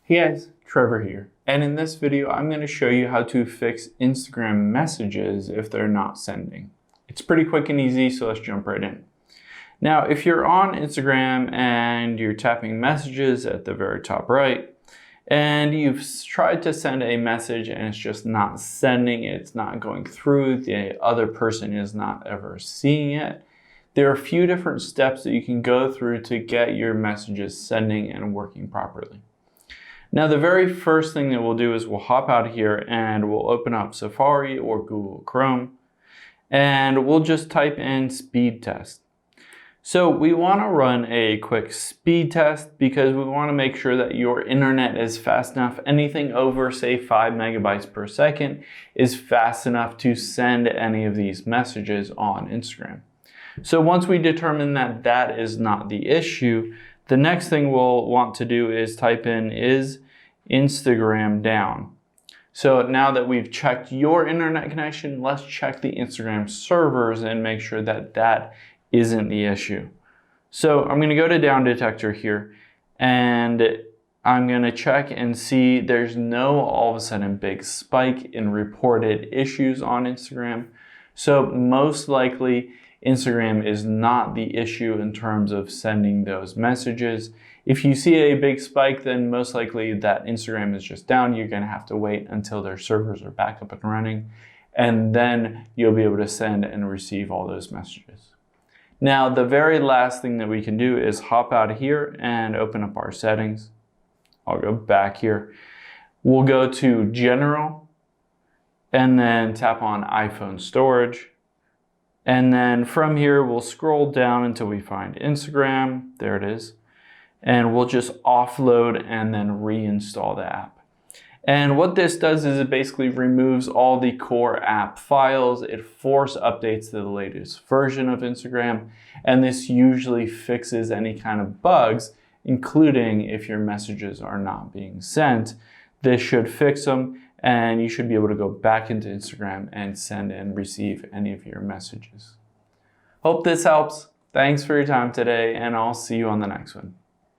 Hey guys, Trevor here, and in this video I'm going to show you how to fix Instagram messages if they're not sending. It's pretty quick and easy, so let's jump right in. Now, if you're on Instagram and you're tapping messages at the very top right, and you've tried to send a message and it's just not sending, it's not going through, the other person is not ever seeing it, there are a few different steps that you can go through to get your messages sending and working properly. Now, the very first thing that we'll do is we'll hop out here and we'll open up Safari or Google Chrome, and we'll just type in speed test. So we want to run a quick speed test because we want to make sure that your internet is fast enough. Anything over, say, 5 megabytes per second is fast enough to send any of these messages on Instagram. So once we determine that that is not the issue, the next thing we'll want to do is type in, is Instagram down? So now that we've checked your internet connection, let's check the Instagram servers and make sure that that isn't the issue. So I'm going to go to down detector here, and I'm going to check and see there's no all of a sudden big spike in reported issues on Instagram. So most likely Instagram is not the issue in terms of sending those messages. If you see a big spike, then most likely that Instagram is just down. You're going to have to wait until their servers are back up and running, and then you'll be able to send and receive all those messages. Now, the very last thing that we can do is hop out of here and open up our settings. I'll go back here. We'll go to General and then tap on iPhone Storage. And then from here, we'll scroll down until we find Instagram. There it is. And we'll just offload and then reinstall the app. And what this does is it basically removes all the core app files. It force updates to the latest version of Instagram. And this usually fixes any kind of bugs, including if your messages are not being sent. This should fix them, and you should be able to go back into Instagram and send and receive any of your messages. Hope this helps. Thanks for your time today, and I'll see you on the next one.